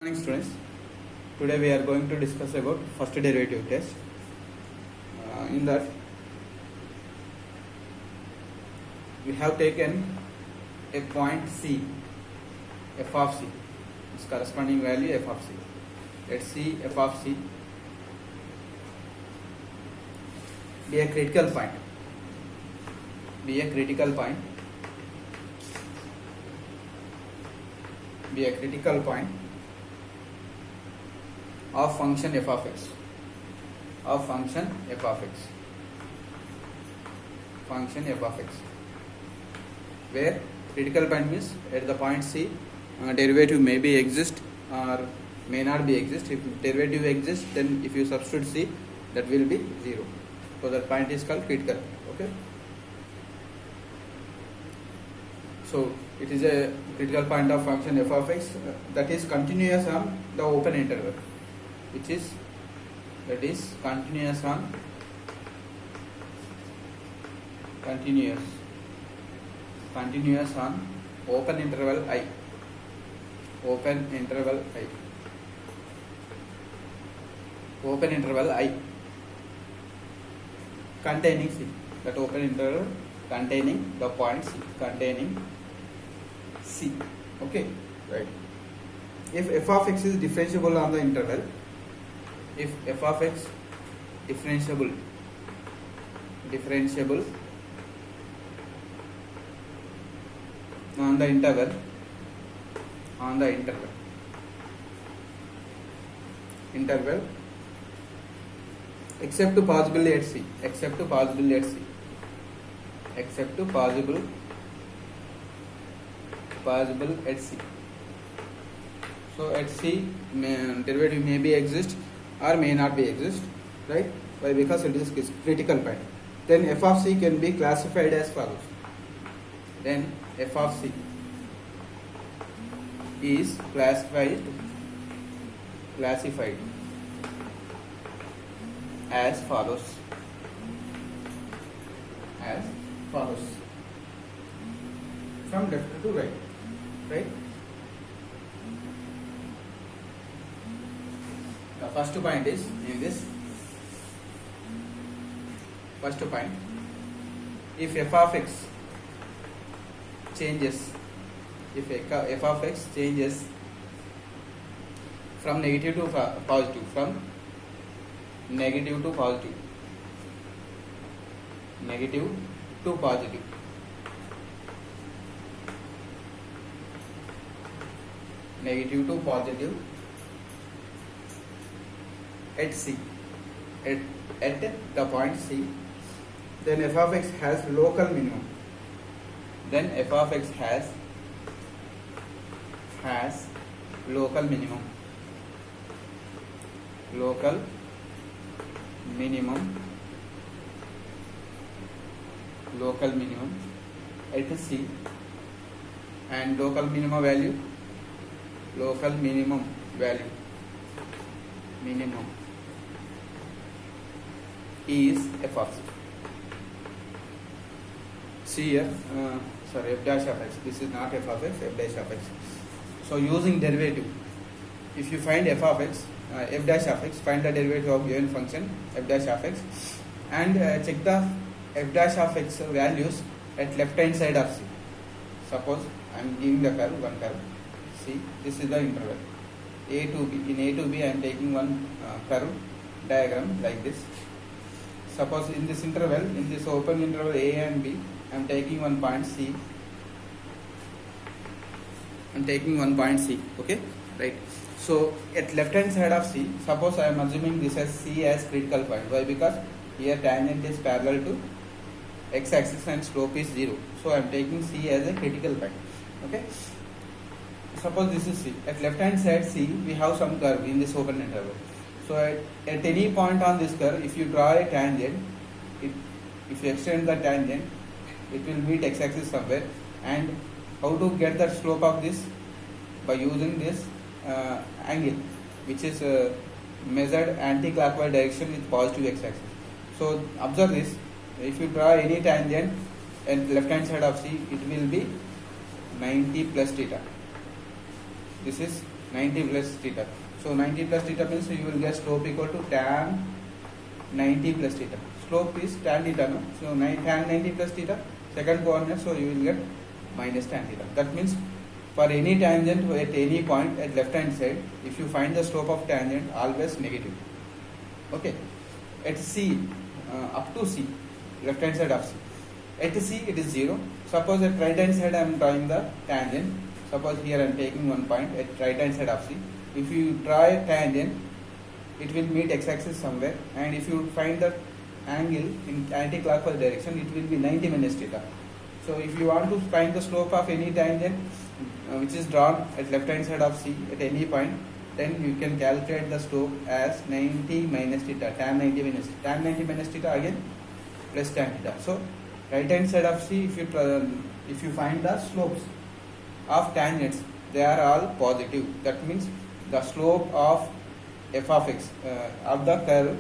Morning students, today we are going to discuss about first derivative test. In that we have taken a point C, f of C, its corresponding value f of C. Let's see f of C be a critical point, be a critical point, be a critical point of function f of x, of function f of x, function f of x, where critical point means at the point C derivative may be exist or may not be exist. If derivative exists, then if you substitute C, that will be 0. So that point is called critical. Okay. So it is a critical point of function f of x that is continuous on the open interval, which is continuous on open interval I, open interval I containing C, that open interval containing the point C, containing C. Okay, right. If f of x is differentiable on the interval, if f of x differentiable on the interval except to possible at C, possible at C. So at C derivative may be exist or may not be exist, right? Why? Because it is critical point. Then f of C can be classified as follows. Then f of C is classified as follows. From left to right, right? The first point is in this. First point, if f of x changes, f of x changes from negative to positive, from negative to positive, negative to positive, negative to positive at C, at the point C, then f of x has local minimum. Then f of x has local minimum at C, and local minimum value is f of C. See here, sorry, f dash of x. This is not f of x, f dash of x. So using derivative, if you find f of x, f dash of x, find the derivative of given function f dash of x, and check the f dash of x values at left hand side of C. Suppose I am giving the curve, one curve. See, this is the interval A to B. In A to B, I am taking one curve diagram like this. Suppose in this interval, in this open interval A and B, I am taking one point C. Okay, right. So at left hand side of C, suppose I am assuming this as C as critical point. Why? Because here tangent is parallel to x axis and slope is 0. So I am taking C as a critical point. Okay. Suppose this is C. At left hand side C, we have some curve in this open interval. So at any point on this curve, if you draw a tangent, if you extend the tangent, it will meet x axis somewhere. And how to get the slope of this? By using this angle, which is measured anti-clockwise direction with positive x axis. So observe this. If you draw any tangent at left hand side of C, it will be 90 plus theta. This is 90 plus theta. So 90 plus theta means you will get slope equal to tan 90 plus theta. Slope is tan theta, no? So tan 90 plus theta, second coordinate, so you will get minus tan theta. That means for any tangent at any point at left hand side, if you find the slope of tangent, always negative. Okay. At C, up to C, left hand side of C. At C it is 0. Suppose at right hand side I am drawing the tangent. Suppose here I am taking one point at right hand side of C. If you draw a tangent, it will meet x-axis somewhere, and if you find the angle in anti-clockwise direction, it will be 90 minus theta. So if you want to find the slope of any tangent which is drawn at left hand side of C at any point, then you can calculate the slope as 90 minus theta, tan 90 minus theta again plus tan theta. So right hand side of C, if you find the slopes of tangents, they are all positive. That means the slope of f of x of the curve,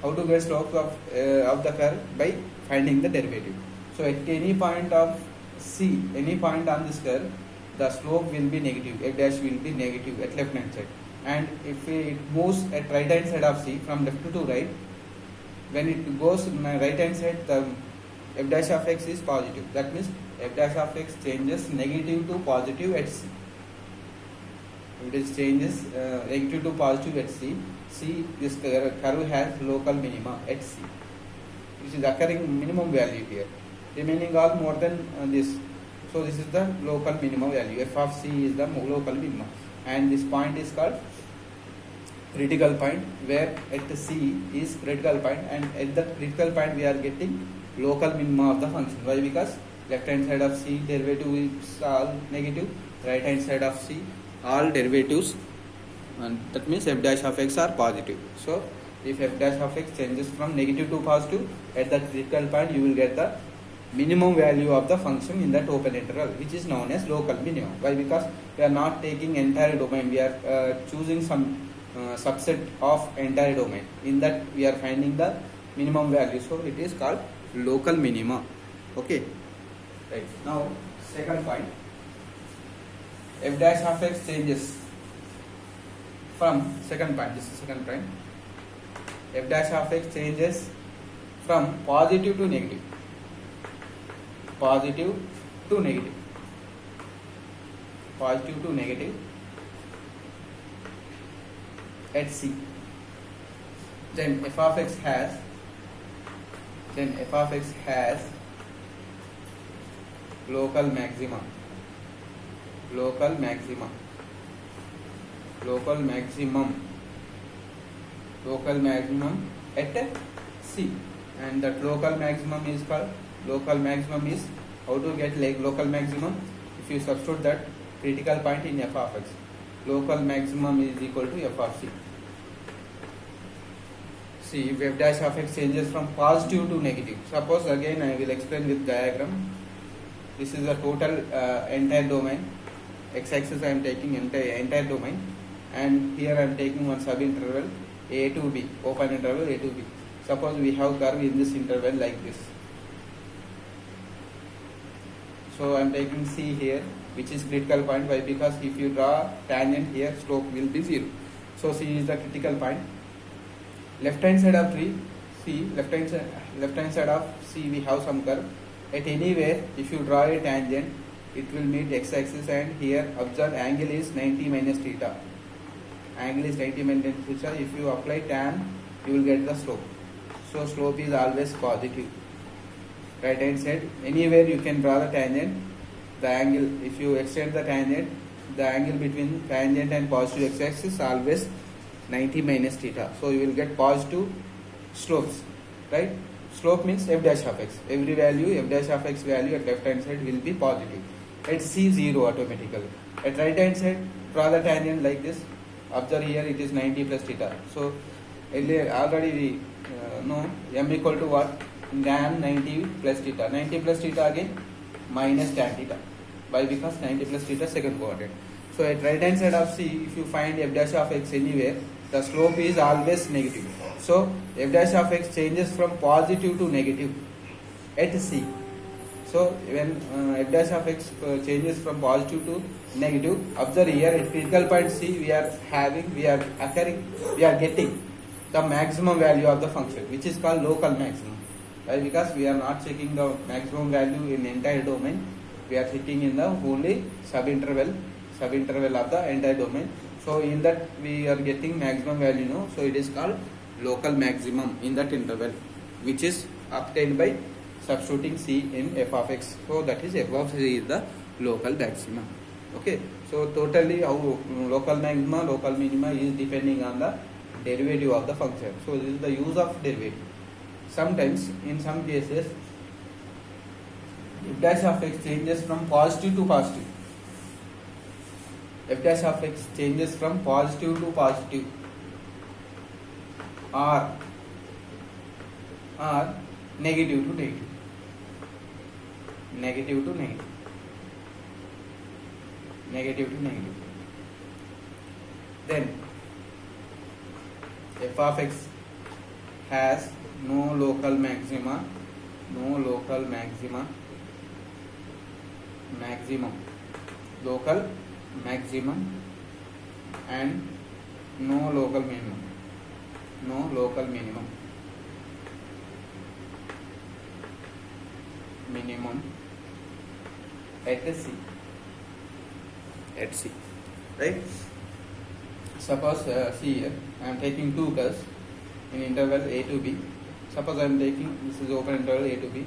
how to get slope of the curve? By finding the derivative. So at any point of C, any point on this curve, the slope will be negative, f dash will be negative at left hand side. And if it moves at right hand side of C from left to right, when it goes on my right hand side, the f dash of x is positive. That means f dash of x changes negative to positive at C. It is changes negative to positive at C. C, this curve has local minima at C, which is occurring minimum value here. Remaining all more than this. So this is the local minimum value. F of C is the local minimum, and this point is called critical point, where at C is critical point, and at the critical point we are getting local minima of the function. Why? Because left hand side of C derivative is all negative, right hand side of C all derivatives, and that means f dash of x are positive. So if f dash of x changes from negative to positive, at the critical point you will get the minimum value of the function in that open interval, which is known as local minimum. Why? Because we are not taking entire domain, we are choosing some subset of entire domain. In that we are finding the minimum value, so it is called local minima. Okay, right. Now second point, f dash of x changes from second point. This is second point. F dash of x changes from positive to negative. Positive to negative. Positive to negative at C. Then f of x has. Then f of x has local maxima. Local maxima. Local maximum. Local maximum at C, and that local maximum is called. Local maximum is, how to get like local maximum? If you substitute that critical point in f of x, local maximum is equal to f of C. See, if f dash of x changes from positive to negative. Suppose again I will explain with diagram. This is the total entire domain. X-axis I am taking entire domain, and here I am taking one sub-interval a to b, open interval a to b. Suppose we have curve in this interval like this. So I am taking C here, which is critical point. Why? Because if you draw tangent here, slope will be 0. So C is the critical point. Left hand side of C, left hand side of C, we have some curve. At anywhere, if you draw a tangent, it will meet x-axis, and here observe angle is 90 minus theta. Angle is 90 minus theta. If you apply tan, you will get the slope. So slope is always positive. Right hand side, anywhere you can draw the tangent. The angle, if you extend the tangent, the angle between tangent and positive x-axis is always 90 minus theta. So you will get positive slopes, right? Slope means f dash of x. Every value, f dash of x value at left hand side will be positive. At C, 0 automatically. At right hand side, draw the tangent like this. Observe here it is 90 plus theta. So already we know m equal to what? Tan 90 plus theta. 90 plus theta again minus tan theta. Why? Because 90 plus theta second coordinate. So at right hand side of C, if you find f dash of x anywhere, the slope is always negative. So f dash of x changes from positive to negative at C. So when f dash of x changes from positive to negative. Observe here at critical point C we are getting the maximum value of the function, which is called local maximum. Why? Because we are not checking the maximum value in entire domain. We are checking in the only subinterval of the entire domain. So in that we are getting maximum value, no? So it is called local maximum in that interval, which is obtained by substituting C in f of x. So that is f of C is the local maximum. Okay. So totally how local maxima, local minima is depending on the derivative of the function. So this is the use of derivative. Sometimes in some cases f dash of x changes from positive to positive. F dash of x changes from positive to positive, or negative to negative, negative to negative, negative to negative. Then f of x has no local maxima, local maximum and no local minimum, minimum at C, right? Suppose see here I am taking two curves in interval a to b. Suppose I am taking, this is open interval a to b.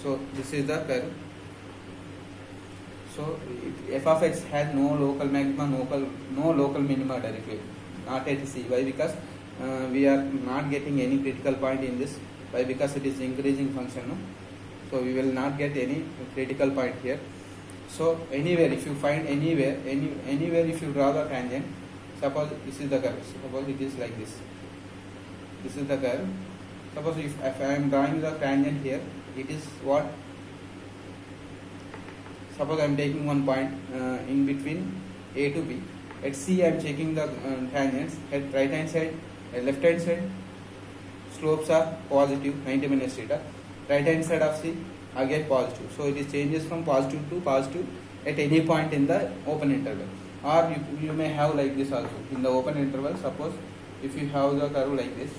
So this is the curve. So f of x has no local maxima, no local minima directly, not at C. Why? Because we are not getting any critical point in this. Why? Because it is increasing function, no? So we will not get any critical point here. So anywhere, if you find anywhere if you draw the tangent, suppose this is the curve, suppose it is like this. This is the curve. Suppose if I am drawing the tangent here, it is what? Suppose I am taking one point in between A to B. At C I am checking the tangents. At right hand side, at left hand side, slopes are positive 90 minus theta. Right hand side of C again positive. So it is changes from positive to positive at any point in the open interval. Or you may have like this also in the open interval. Suppose if you have the curve like this,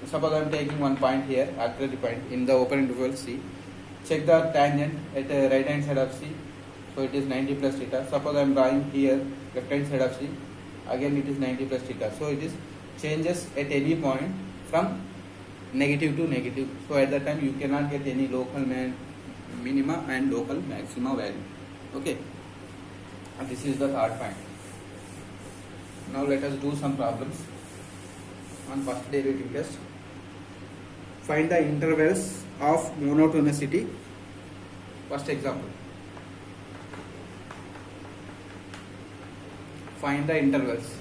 suppose I am taking one point here, arbitrary point in the open interval C. Check the tangent at the right hand side of C. So it is 90 plus theta. Suppose I am drawing here left hand side of C. Again it is 90 plus theta. So it is changes at any point from negative to negative. So at that time you cannot get any local minima and local maxima value. Okay. And this is the third point. Now let us do some problems on first derivative test. Find the intervals of monotonicity. First example. Find the intervals.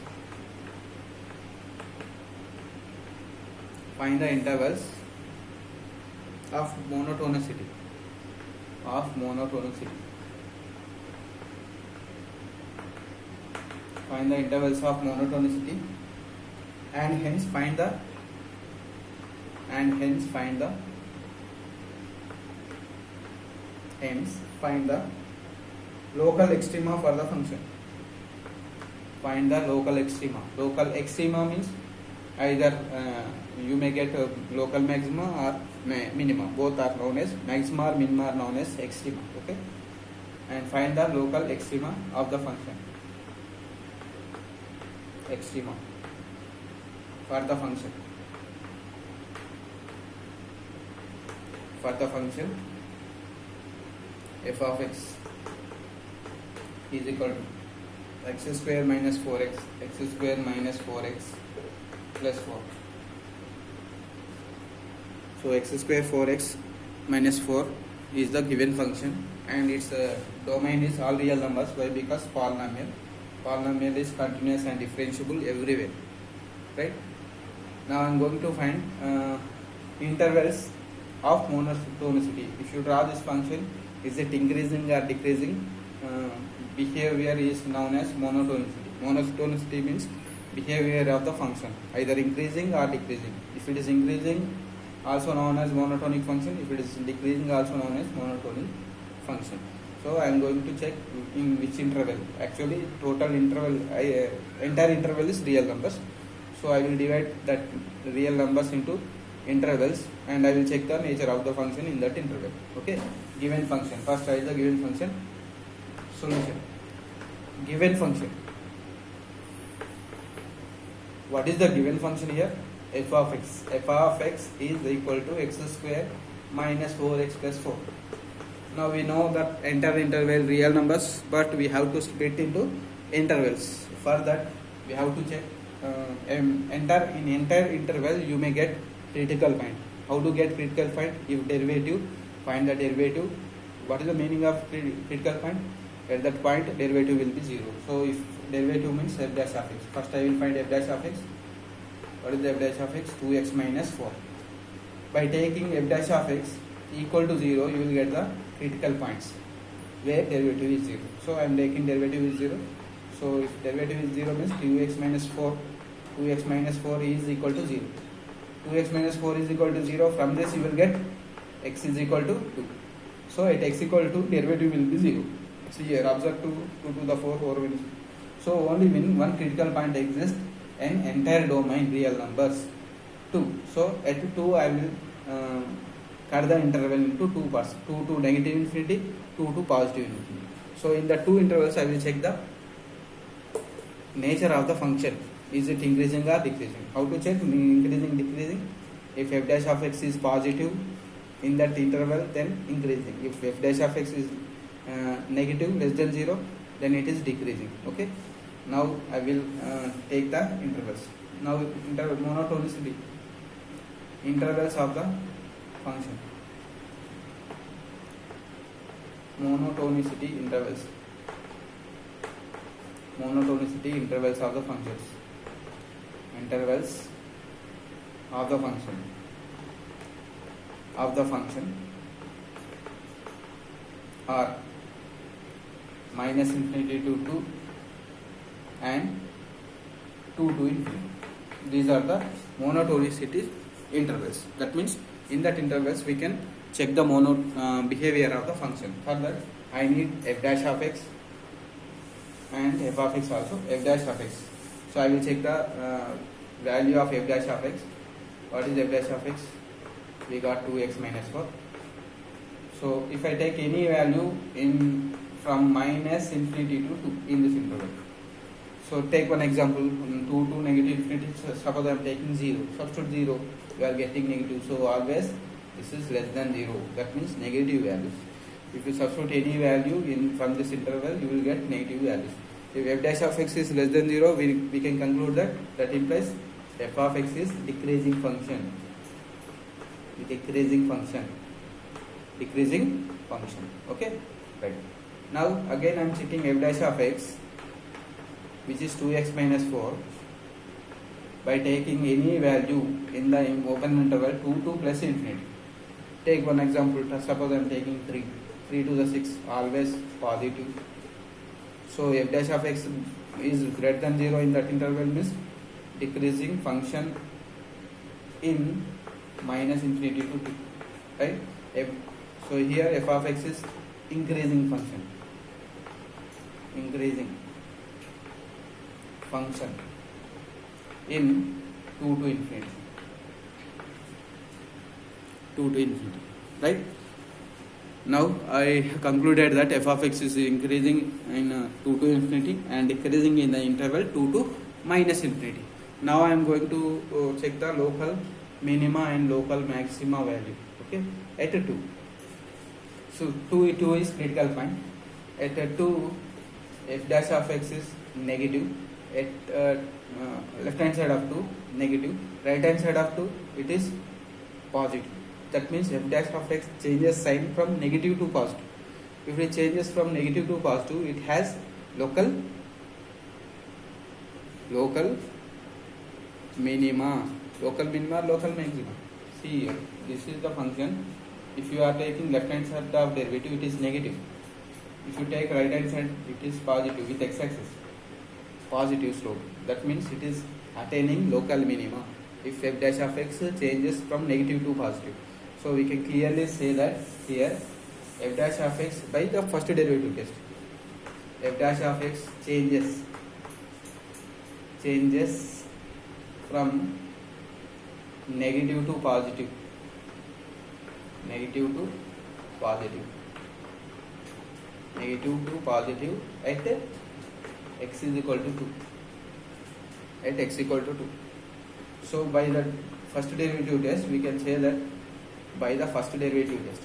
Find the intervals of monotonicity. Find the intervals of monotonicity, and hence find the local extrema for the function. Find the local extrema. Local extrema means either you may get local maxima or minima. Both are known as maxima or minima are known as extrema. Okay, and find the local extrema of the function. Extrema for the function. F of x is equal to x square minus 4x, x square minus 4x plus 4. So x square 4x minus 4 is the given function, and its domain is all real numbers. Why? Because polynomial is continuous and differentiable everywhere, right? Now I am going to find intervals of monotonicity. If you draw this function, is it increasing or decreasing? Behavior is known as monotonicity. Monotonicity means behavior of the function, either increasing or decreasing. If it is increasing, also known as monotonic function. If it is decreasing, also known as monotonic function. So I am going to check in which interval. Actually, total interval, entire interval is real numbers. So I will divide that real numbers into intervals, and I will check the nature of the function in that interval. Okay, given function. First write the given function. Solution. Given function. What is the given function here? F of x. F of x is equal to x square minus 4x plus 4. Now we know that entire interval real numbers, but we have to split into intervals. For that, we have to check entire interval you may get critical point. How to get critical point? If derivative, find the derivative. What is the meaning of critical point? At that point derivative will be 0. So if derivative means f dash of x. First I will find f dash of x. What is the f dash of x? 2x minus 4. By taking f dash of x equal to 0, you will get the critical points where derivative is 0. So I am taking derivative is 0. So if derivative is 0 means 2x minus 4. 2x minus 4 is equal to 0. 2x minus 4 is equal to 0. From this you will get x is equal to 2. So at x equal to derivative will be 0. See here, observe 2 to the 4 will. So only when one critical point exists in entire domain real numbers 2. So at 2 I will cut the interval into two parts, 2 to negative infinity, 2 to positive infinity. So in the two intervals I will check the nature of the function. Is it increasing or decreasing? How to check increasing, decreasing? If f dash of x is positive in that interval, then increasing. If f dash of x is negative, less than 0, then it is decreasing. Okay. Now I will take the intervals. Now monotonicity, intervals of the function. Monotonicity intervals. Monotonicity intervals of the functions. Intervals of the function. Of the function are minus infinity to 2 and 2 to infinity. These are the monotonicity intervals. That means in that intervals we can check the behavior of the function. For that I need f dash of x and f of x also, f dash of x. So I will check the value of f dash of x. What is f dash of x? We got 2x minus 4. So if I take any value in from minus infinity to 2 in this interval. So take one example, 2 to negative infinity. Suppose I am taking 0. Substitute 0, you are getting negative. So always this is less than 0. That means negative values. If you substitute any value in from this interval, you will get negative values. If f dash of x is less than 0, we can conclude that implies f of x is decreasing function. Decreasing function. Decreasing function. Okay? Right. Now again I am checking f dash of x, which is 2x minus 4, by taking any value in the open interval 2 to plus infinity. Take one example. Suppose I am taking 3. 3 to the 6, always positive. So f dash of x is greater than 0 in that interval means decreasing function in minus infinity to 2. Right? So here f of x is increasing function. Increasing function in 2 to infinity. 2 to infinity. Right? Now I concluded that f of x is increasing in 2 to infinity and decreasing in the interval 2 to minus infinity. Now I am going to check the local minima and local maxima value. Okay, at 2. So 2 is critical point. At 2, f dash of x is negative. At left hand side of 2, negative. Right hand side of 2, it is positive. That means f dash of x changes sign from negative to positive. If it changes from negative to positive, it has local minima, local maxima. See here, this is the function. If you are taking left hand side of derivative, it is negative. If you take right hand side, it is positive with x axis, positive slope. That means it is attaining local minima. if f dash of x changes from negative to positive. So we can clearly say that here f dash of x by the first derivative test, f dash of x changes from negative to positive, negative to positive at x is equal to 2, at x equal to 2. So by the first derivative test we can say that by the first derivative test,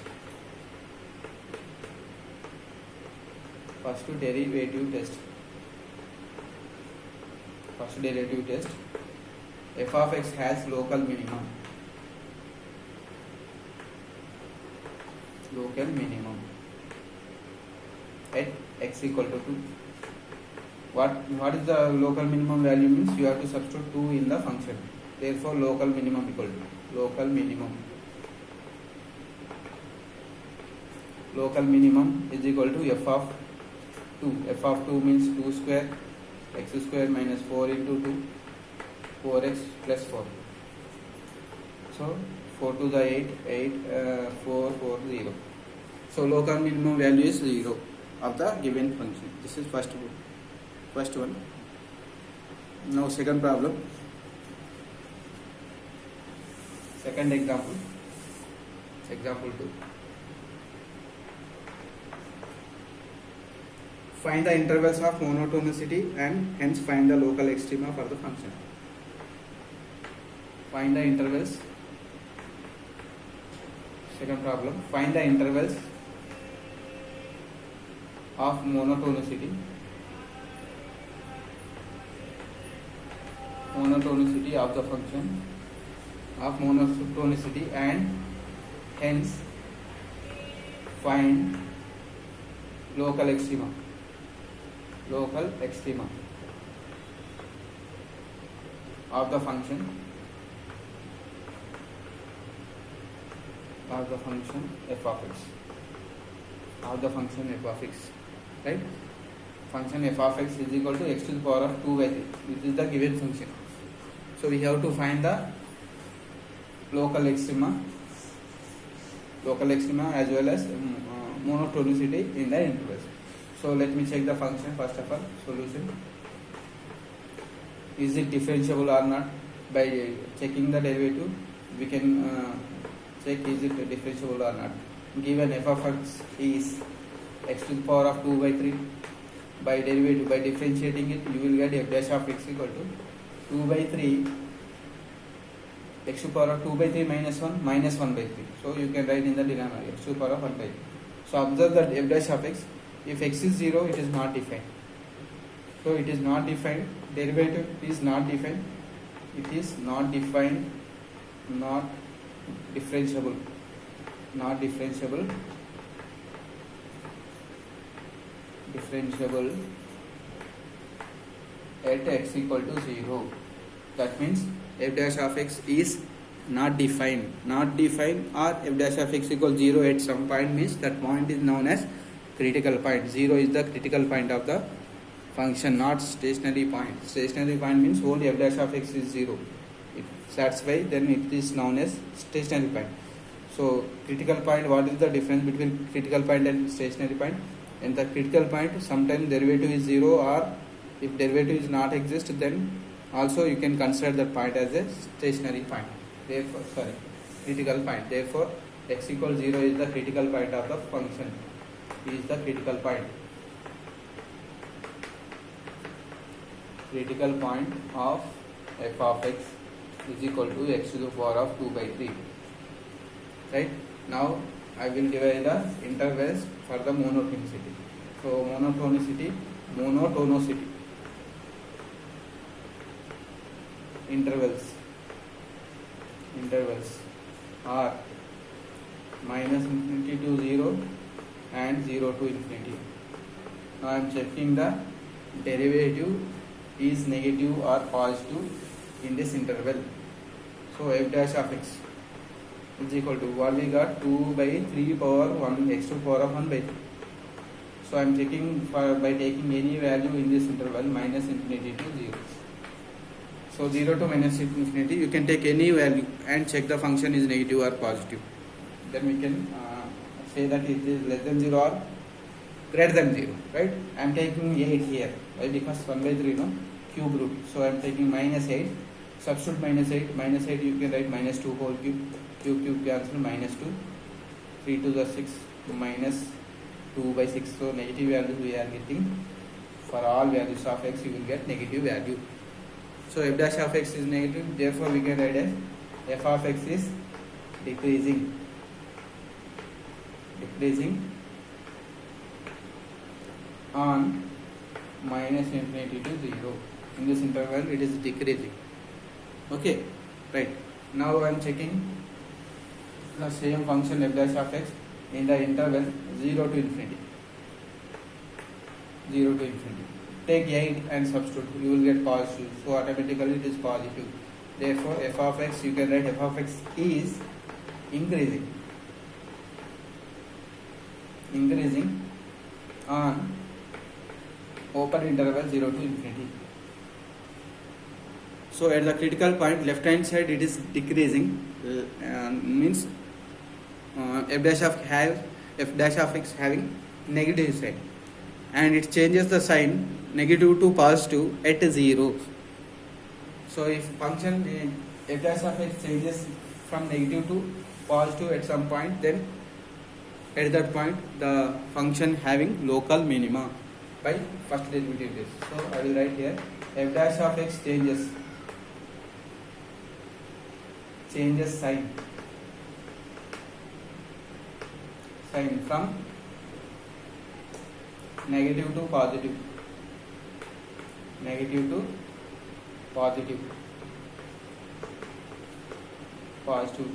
f of x has local minimum at x equal to 2. What is the local minimum value means? You have to substitute 2 in the function. Therefore local minimum equal to local minimum is equal to f of 2. F of 2 means 2 square x square minus 4 into 2, 4x plus 4. So 4 to the 8, 4, 0. So local minimum value is 0 of the given function. This is first one. Now second problem, second example 2. Find the intervals of monotonicity and hence find the local extrema for the function. Find the intervals. Second problem, find the intervals of monotonicity of the function of monotonicity and hence find local extrema of the function f of x, right? Function f of x is equal to x to the power of 2 by 3. This is the given function. So we have to find the local extrema as well as monotonicity in the intervals. So let me check the function first of all. Solution. Is it differentiable or not? By checking the derivative we can check is it differentiable or not. Given f of x is x to the power of 2 by 3, by differentiating it you will get f dash of x equal to 2 by 3 x to the power of 2 by 3 minus 1 by 3. So you can write in the denominator x to the power of 1 by 3. So observe that f dash of x, if x is 0 it is not defined. So it is not defined, derivative is not defined, it is not defined, not differentiable at x equal to 0. That means f dash of x is not defined or f dash of x equals 0 at some point means that point is known as critical point. 0 is the critical point of the function, not stationary point. Stationary point means only f dash of x is 0. That's why then it is known as stationary point. So critical point, what is the difference between critical point and stationary point? In the critical point sometimes derivative is 0, or if derivative is not exist then also you can consider that point as a stationary point. Therefore critical point. Therefore x equals 0 is the critical point of the function. Is the critical point. Critical point of f of x is equal to x to the power of 2 by 3. Right? Now I will divide the intervals for the monotonicity. So monotonicity intervals are minus infinity to 0 and 0 to infinity. Now I am checking the derivative is negative or positive in this interval. So f dash of x is equal to what we got, 2 by 3 power 1 x to the power of 1 by 3. So I am checking by taking any value in this interval minus infinity to 0. So 0 to minus infinity, you can take any value and check the function is negative or positive. Then we can say that it is less than 0 or greater than 0, right? I am taking 8 here. Why? Because 1 by 3, no? Cube root. So I am taking minus 8. Substitute minus 8. Minus 8 you can write minus 2 whole cube. Cube cancel minus 2. 3 to the 6 minus 2 by 6. So negative value we are getting. For all values of x you will get negative value. So f dash of x is negative, therefore we can write as f of x is decreasing on minus infinity to 0. In this interval it is decreasing. Okay, right. Now I am checking the same function f dash of x in the interval 0 to infinity. Take 8 and substitute, you will get positive, so automatically it is positive. Therefore f of x, you can write f of x is increasing on open interval 0 to infinity. So at the critical point left hand side it is decreasing, means f dash of x having negative sign, and it changes the sign negative to positive at 0. So if function f dash of x changes from negative to positive at some point, then at that point the function having local minima by first derivative test. So I will write here f dash of x changes sign from negative to positive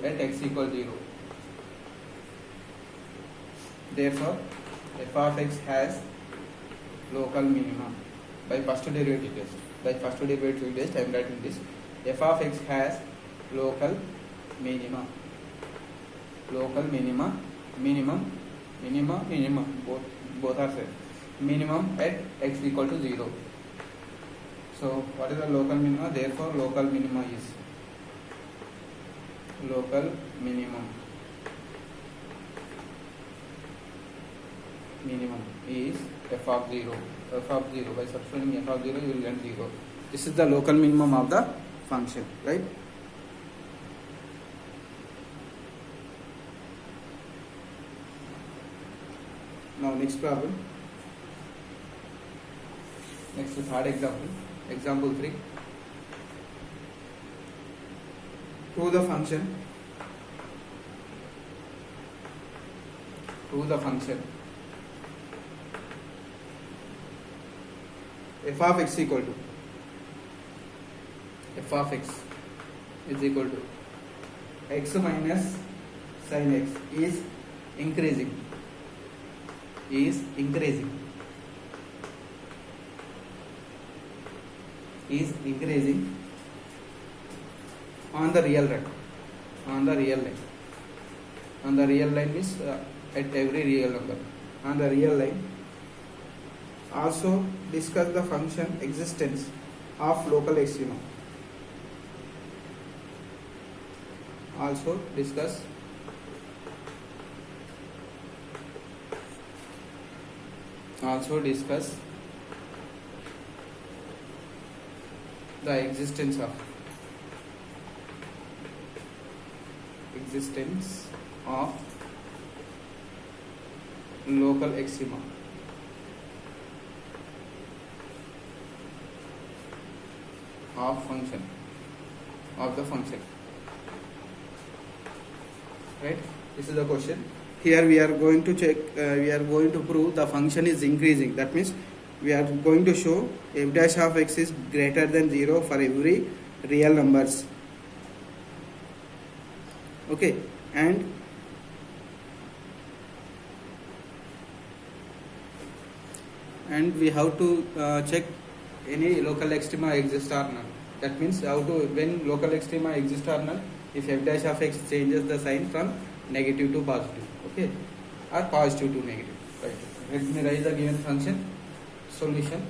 at x equals 0. Therefore f of x has local minima by first derivative test. I am writing this. F of x has local minima, both are same. Minimum at x equal to 0. So what is the local minima? Therefore local minima is f of 0. By substituting f of 0 you will get 0. This is the local minimum of the function, right? Now next problem. Next to third example. Example 3. Prove the function f of x is equal to x minus sin x is increasing on the real line. On the real line means at every real number. On the real line. Also discuss the function existence of local extrema. Also discuss the existence of local extrema of the function. Right? This is the question. Here we are going to check, we are going to prove the function is increasing. That means we are going to show f dash of x is greater than 0 for every real numbers. Okay, and we have to check any local extrema exists or not. That means how to, when local extrema exists or not, if f dash of x changes the sign from negative to positive, okay, or positive to negative. Right. Let me write the given function. Solution.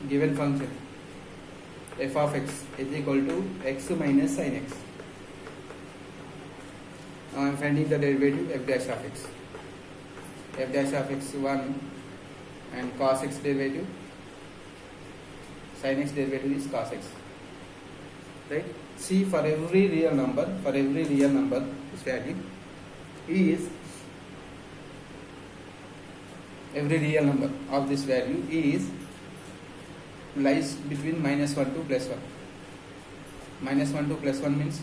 Given function f of x is equal to x minus sin x. Now I am finding the derivative f dash of x. F dash of x 1 and cos x derivative, sin x derivative is cos x. Right? See, for every real number, this value is, every real number of this value is lies between minus 1 to plus 1. Minus 1 to plus 1 means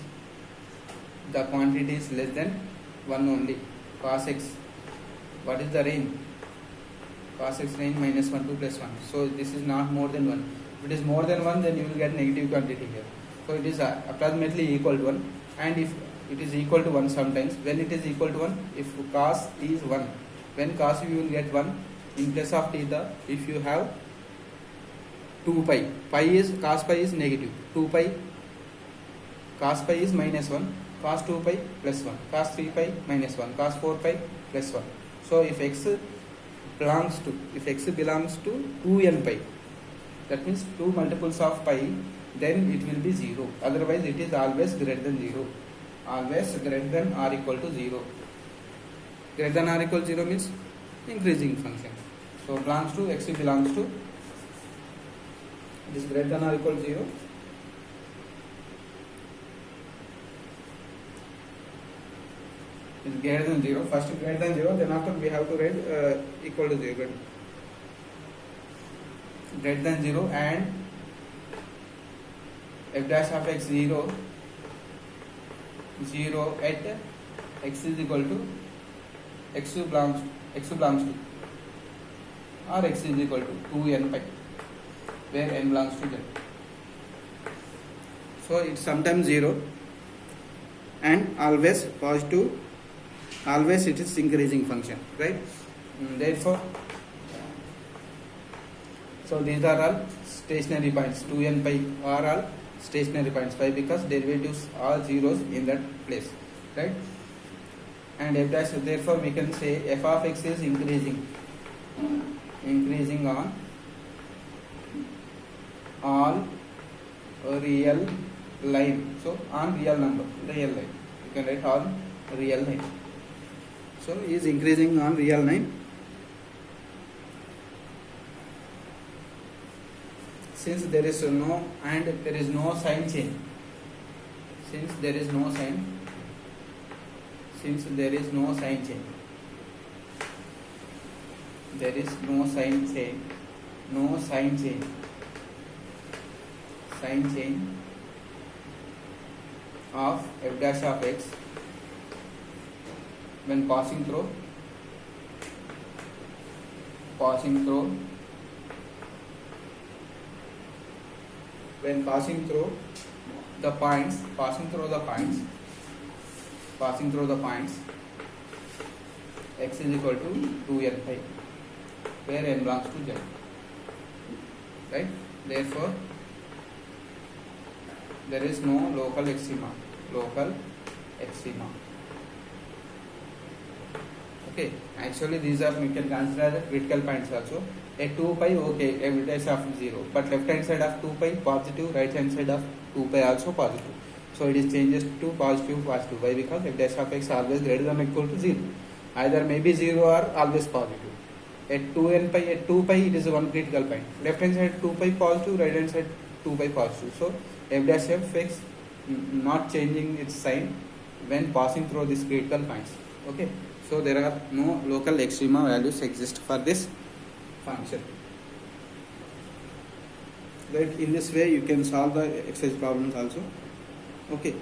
the quantity is less than 1 only. Cos x, what is the range? Cos x range minus 1 to plus 1. So this is not more than 1. If it is more than 1, then you will get negative quantity here. So it is approximately equal to 1. And if it is equal to 1 sometimes, when it is equal to 1, if cos is 1, when cos you will get 1, in place of theta, if you have 2 pi, cos pi is negative, 2 pi, cos pi is minus 1, cos 2 pi plus 1, cos 3 pi minus 1, cos 4 pi plus 1. So if x belongs to 2n pi, that means 2 multiples of pi, then it will be 0. Otherwise it is always greater than 0. Always greater than or equal to 0. Greater than or equal to 0 means increasing function. So x belongs to, it is greater than or equal to 0. It is greater than 0. First greater than 0, then after we have to write equal to 0. Greater than 0 and f dash of x 0 at x is equal to x belongs to, or x is equal to 2n pi, where n belongs to z. So it's sometimes 0 and always positive, always it is increasing function, right? Therefore, so these are all stationary points. 2n pi are all stationary points. Why? Because derivatives are zeros in that place, right? And f dash, therefore we can say f of x is increasing on all real line. So on real number, real line, you can write on real line. So is increasing on real line. Since there is no sign change, since there is no sign change, of f dash of x when passing through the points, x is equal to 2n pi, where n belongs to z, right? Therefore there is no local extrema. Okay, actually these are, we can consider as critical points also. At 2 pi, okay, f dash of 0, but left hand side of 2 pi positive, right hand side of 2 pi also positive. So it is changes to positive. Why? Because f dash of x always greater than or equal to 0. Either maybe 0 or always positive. At 2 pi it is one critical point. Left hand side 2 pi positive, right hand side 2 pi positive. So f dash of x not changing its sign when passing through these critical points. Okay, so there are no local extrema values exist for this function. Right, in this way you can solve the exercise problems also. Okay.